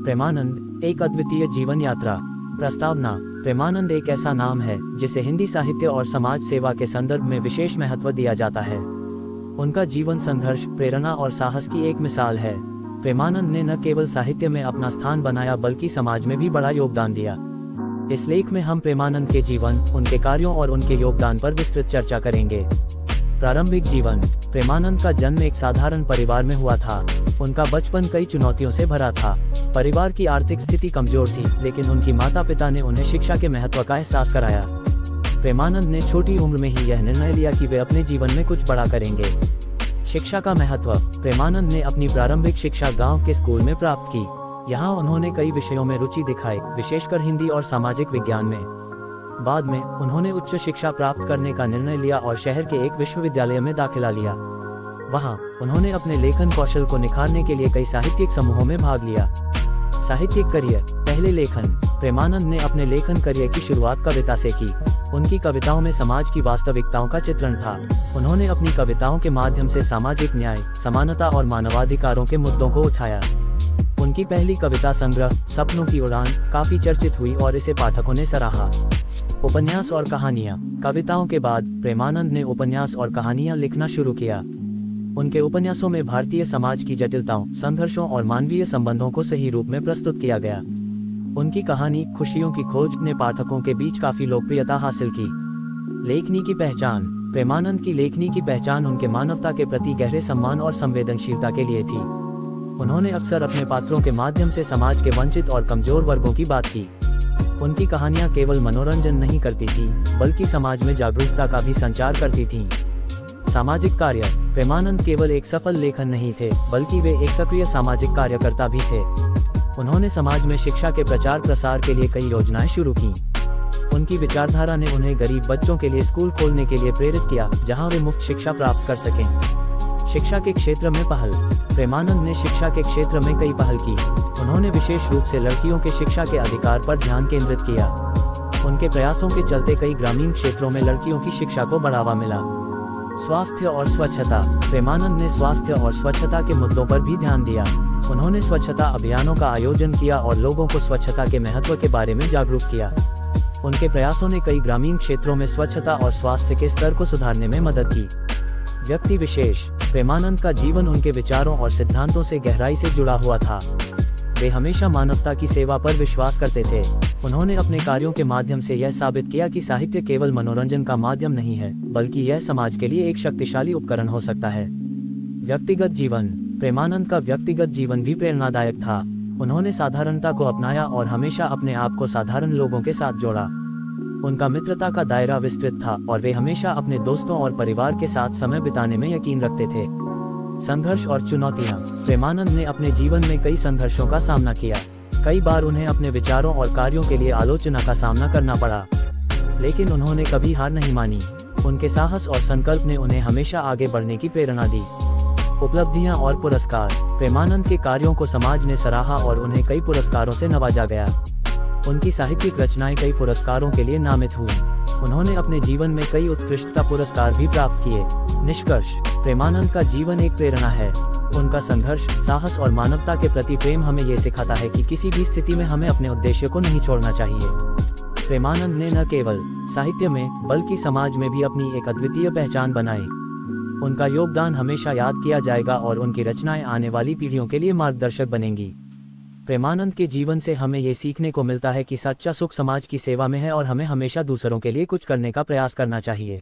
प्रेमानंद एक अद्वितीय जीवन यात्रा। प्रस्तावना। प्रेमानंद एक ऐसा नाम है जिसे हिंदी साहित्य और समाज सेवा के संदर्भ में विशेष महत्व दिया जाता है। उनका जीवन संघर्ष, प्रेरणा और साहस की एक मिसाल है। प्रेमानंद ने न केवल साहित्य में अपना स्थान बनाया बल्कि समाज में भी बड़ा योगदान दिया। इस लेख में हम प्रेमानंद के जीवन, उनके कार्यों और उनके योगदान पर विस्तृत चर्चा करेंगे। प्रारंभिक जीवन। प्रेमानंद का जन्म एक साधारण परिवार में हुआ था। उनका बचपन कई चुनौतियों से भरा था। परिवार की आर्थिक स्थिति कमजोर थी, लेकिन उनकी माता पिता ने उन्हें शिक्षा के महत्व का एहसास कराया। प्रेमानंद ने छोटी उम्र में ही यह निर्णय लिया कि वे अपने जीवन में कुछ बड़ा करेंगे। शिक्षा का महत्व। प्रेमानंद ने अपनी प्रारंभिक शिक्षा गांव के स्कूल में प्राप्त की। यहाँ उन्होंने कई विषयों में रुचि दिखाई, विशेषकर हिंदी और सामाजिक विज्ञान में। बाद में उन्होंने उच्च शिक्षा प्राप्त करने का निर्णय लिया और शहर के एक विश्वविद्यालय में दाखिला लिया। वहाँ उन्होंने अपने लेखन कौशल को निखारने के लिए कई साहित्यिक समूहों में भाग लिया। साहित्यिक करियर। पहले लेखन। प्रेमानंद ने अपने लेखन करियर की शुरुआत कविता से की। उनकी कविताओं में समाज की वास्तविकताओं का चित्रण था। उन्होंने अपनी कविताओं के माध्यम से सामाजिक न्याय, समानता और मानवाधिकारों के मुद्दों को उठाया। उनकी पहली कविता संग्रह सपनों की उड़ान काफी चर्चित हुई और इसे पाठकों ने सराहा। उपन्यास और कहानियां। कविताओं के बाद प्रेमानंद ने उपन्यास और कहानियां लिखना शुरू किया। उनके उपन्यासों में भारतीय समाज की जटिलताओं, संघर्षों और मानवीय संबंधों को सही रूप में प्रस्तुत किया गया। उनकी कहानी खुशियों की खोज ने पाठकों के बीच काफी लोकप्रियता हासिल की। लेखनी की पहचान। प्रेमानंद की लेखनी की पहचान उनके मानवता के प्रति गहरे सम्मान और संवेदनशीलता के लिए थी। उन्होंने अक्सर अपने पात्रों के माध्यम से समाज के वंचित और कमजोर वर्गों की बात की। उनकी कहानियां केवल मनोरंजन नहीं करती थी, बल्कि समाज में जागरूकता का भी संचार करती थीं। सामाजिक कार्य। प्रेमानंद केवल एक सफल लेखक नहीं थे, बल्कि वे एक सक्रिय सामाजिक कार्यकर्ता भी थे। उन्होंने समाज में शिक्षा के प्रचार प्रसार के लिए कई योजनाएं शुरू की। उनकी विचारधारा ने उन्हें गरीब बच्चों के लिए स्कूल खोलने के लिए प्रेरित किया, जहां वे मुफ्त शिक्षा प्राप्त कर सकें। शिक्षा के क्षेत्र में पहल। प्रेमानंद ने शिक्षा के क्षेत्र में कई पहल की। उन्होंने विशेष रूप से लड़कियों के शिक्षा के अधिकार पर ध्यान केंद्रित किया। उनके प्रयासों के चलते कई ग्रामीण क्षेत्रों में लड़कियों की शिक्षा को बढ़ावा मिला। स्वास्थ्य और स्वच्छता। प्रेमानंद ने स्वास्थ्य और स्वच्छता के मुद्दों पर भी ध्यान दिया। उन्होंने स्वच्छता अभियानों का आयोजन किया और लोगों को स्वच्छता के महत्व के बारे में जागरूक किया। उनके प्रयासों ने कई ग्रामीण क्षेत्रों में स्वच्छता और स्वास्थ्य के स्तर को सुधारने में मदद की। व्यक्ति विशेष। प्रेमानंद का जीवन उनके विचारों और सिद्धांतों से गहराई से जुड़ा हुआ था। वे हमेशा मानवता की सेवा पर विश्वास करते थे। उन्होंने अपने कार्यों के माध्यम से यह साबित किया कि साहित्य केवल मनोरंजन का माध्यम नहीं है, बल्कि यह समाज के लिए एक शक्तिशाली उपकरण हो सकता है। व्यक्तिगत जीवन। प्रेमानंद का व्यक्तिगत जीवन भी प्रेरणादायक था। उन्होंने साधारणता को अपनाया और हमेशा अपने आप को साधारण लोगों के साथ जोड़ा। उनका मित्रता का दायरा विस्तृत था और वे हमेशा अपने दोस्तों और परिवार के साथ समय बिताने में यकीन रखते थे। संघर्ष और चुनौतियां। प्रेमानंद ने अपने जीवन में कई संघर्षों का सामना किया। कई बार उन्हें अपने विचारों और कार्यों के लिए आलोचना का सामना करना पड़ा, लेकिन उन्होंने कभी हार नहीं मानी। उनके साहस और संकल्प ने उन्हें हमेशा आगे बढ़ने की प्रेरणा दी। उपलब्धियां और पुरस्कार। प्रेमानंद के कार्यों को समाज ने सराहा और उन्हें कई पुरस्कारों से नवाजा गया। उनकी साहित्यिक रचनाएं कई पुरस्कारों के लिए नामित हुई। उन्होंने अपने जीवन में कई उत्कृष्टता पुरस्कार भी प्राप्त किए। निष्कर्ष। प्रेमानंद का जीवन एक प्रेरणा है। उनका संघर्ष, साहस और मानवता के प्रति प्रेम हमें ये सिखाता है कि किसी भी स्थिति में हमें अपने उद्देश्य को नहीं छोड़ना चाहिए। प्रेमानंद ने न केवल साहित्य में बल्कि समाज में भी अपनी एक अद्वितीय पहचान बनाई। उनका योगदान हमेशा याद किया जाएगा और उनकी रचनाएं आने वाली पीढ़ियों के लिए मार्गदर्शक बनेंगी। प्रेमानंद के जीवन से हमें ये सीखने को मिलता है कि सच्चा सुख समाज की सेवा में है और हमें हमेशा दूसरों के लिए कुछ करने का प्रयास करना चाहिए।